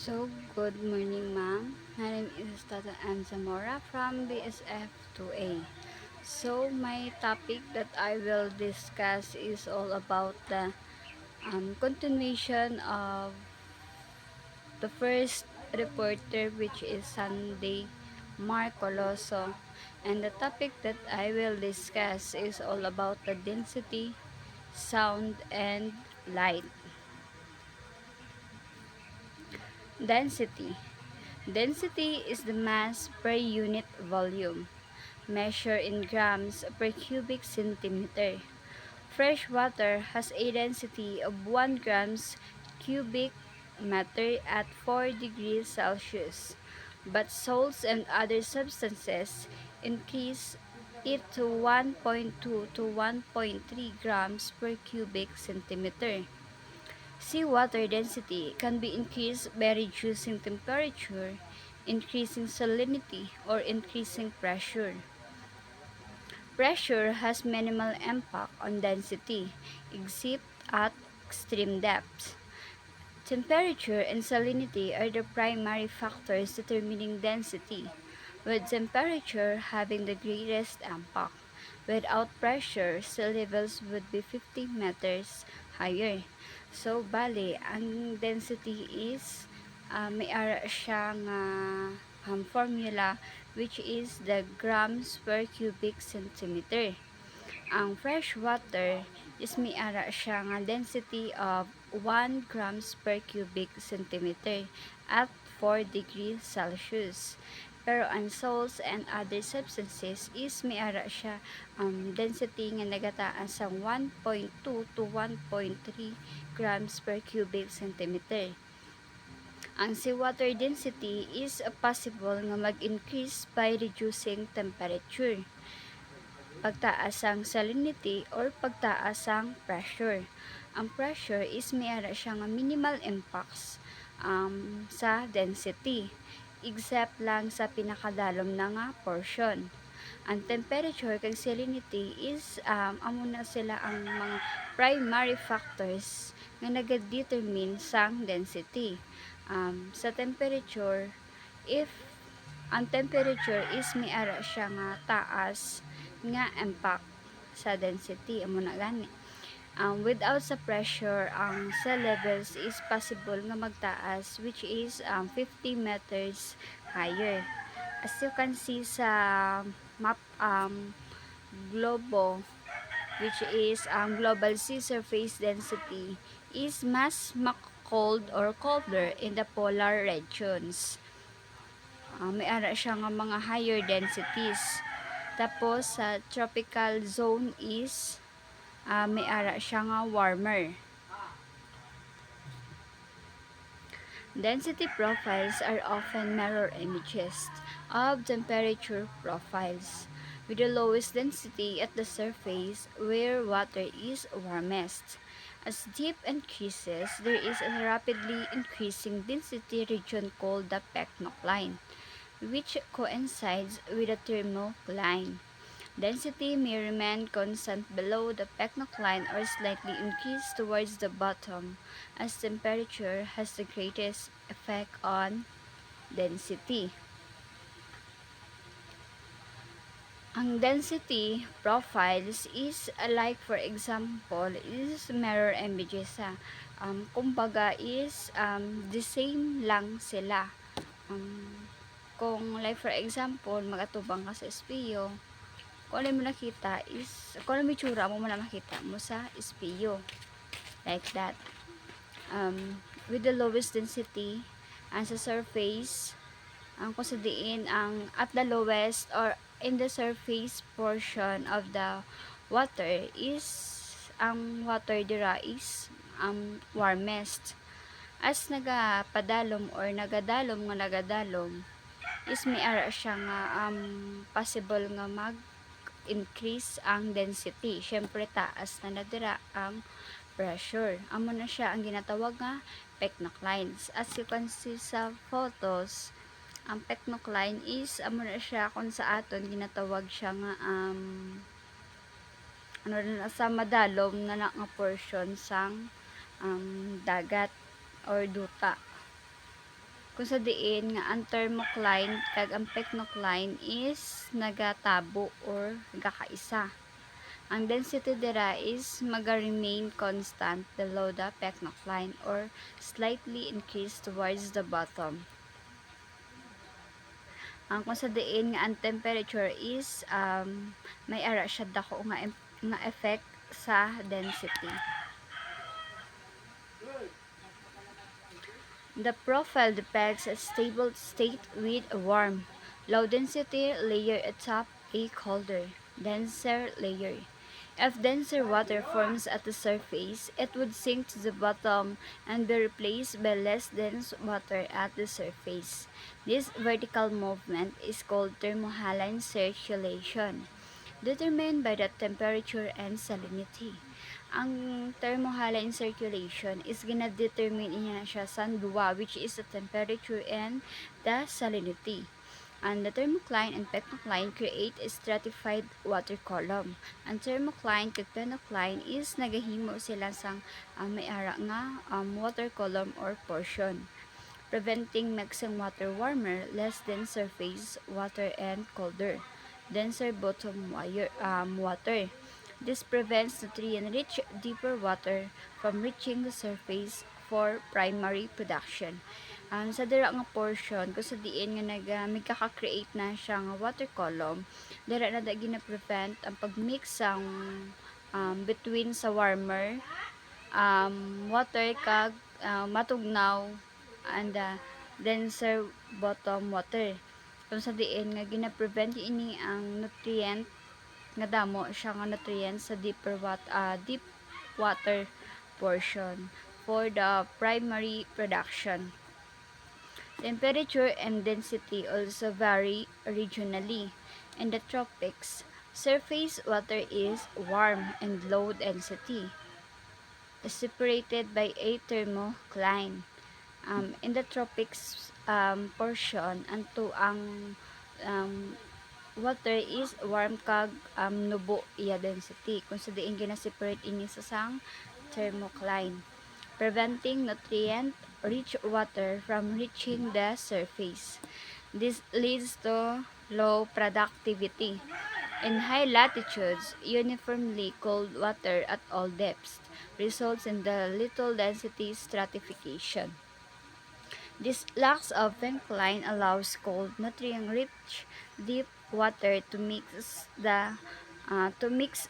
So, good morning, ma'am. My name is Tata M. Zamora from BSF 2A. So, my topic that I will discuss is all about the continuation of the first reporter, which is Sunday Mark Coloso. And the topic that I will discuss is all about the density, sound, and light. Density. Density is the mass per unit volume, measured in grams per cubic centimeter. Fresh water has a density of 1 grams cubic meter at 4 degrees Celsius, but salts and other substances increase it to 1.2 to 1.3 grams per cubic centimeter. Seawater density can be increased by reducing temperature, increasing salinity, or increasing pressure. Pressure has minimal impact on density, except at extreme depths. Temperature and salinity are the primary factors determining density, with temperature having the greatest impact. Without pressure, sea levels would be 50 meters higher. So, bali, ang density is may ara siya nga formula, which is the grams per cubic centimeter. Ang fresh water is may ara siya nga density of 1 grams per cubic centimeter at 4 degrees Celsius. Pero ang salts and other substances is may ara siya density nga nagataan sa 1.2 to 1.3 grams per cubic centimeter. Ang seawater density is possible nga mag-increase by reducing temperature, pagtaas ang salinity, or pagtaas ang pressure. Ang pressure is may ara siya nga minimal impacts sa density, except lang sa pinakadalom na nga portion. Ang temperature kag salinity is amo na sila ang mga primary factors nga nagadetermine sang density. Sa temperature, if ang temperature is may ara siya nga taas nga impact sa density, amo na gani. Without sa pressure, ang sea levels is possible nga magtaas, which is 50 meters higher. As you can see sa map globo, which is ang global sea surface density is mas cold or colder in the polar regions. May ara siya nga mga higher densities. Tapos sa tropical zone is may ara siya nga warmer. Density profiles are often mirror images of temperature profiles, with the lowest density at the surface where water is warmest. As deep increases, there is a rapidly increasing density region called the Pecnoch-line, which coincides with the thermoline. Density may remain constant below the Pecnoch line or slightly increase towards the bottom, as temperature has the greatest effect on density. Ang density profiles is like, for example, is mirror images sa kumbaga is the same lang sila. Kung like for example, magatubang ka sa espiyo, kung ano mo nakita is, kung ano may tsura mo na makita mo sa espiyo. Like that. With the lowest density, ang sa surface, ang kung sa diin, ang at the lowest or in the surface portion of the water is, ang water dira is warmest. As nagapadalom or nagadalom is may ara siya nga possible nga increase ang density. Syempre taas na nadira ang pressure. Amo na siya ang ginatawag nga Pecnoch lines. As you can see sa photos, ang Pecnoch line is amo na siya kung sa aton ginatawag siya nga ano na sa madalom na nga portion sang dagat or duta. kung sa diin nga ang thermocline kag ang pecnocline is nagatabo or nagakaisa. Ang density dira is maga-remain constant below the pecnocline or slightly increase towards the bottom. Ang kung sa diin nga ang temperature is may ara siya dako nga effect sa density. The profile depicts a stable state with a warm, low density layer atop a colder, denser layer. If denser water forms at the surface, it would sink to the bottom and be replaced by less dense water at the surface. This vertical movement is called thermohaline circulation, determined by the temperature and salinity. Ang thermohaline circulation is gina-determine niya siya sa duwa, which is the temperature and the salinity. And the thermocline and pecnocline create a stratified water column. Ang thermocline kag pecnocline is nagahimo sila sang may ara nga water column or portion, preventing mixing water warmer, less dense surface water and colder, denser bottom water. This prevents nutrient-rich deeper water from reaching the surface for primary production. Sa dira nga portion kung sa diin nga may kaka-create na siya nga water column, dira na da gina-prevent ang pagmix sang between sa warmer water kag matugnaw and denser bottom water. Kung sa diin nga gina-prevent ini ang nutrient nga damo siya nga nutrients sa deep water portion for the primary production. Temperature and density also vary regionally. In the tropics, surface water is warm and low density, separated by a thermocline. In the tropics portion, ang water is warm kag nubo iya density kung sa diin gina-separate ini sa sang thermocline, preventing nutrient rich water from reaching the surface. This leads to low productivity. In high latitudes, uniformly cold water at all depths results in the little density stratification. This lack of incline allows cold, nutrient-rich, deep water to mix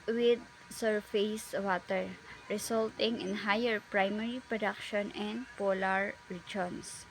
with surface water, resulting in higher primary production in polar regions.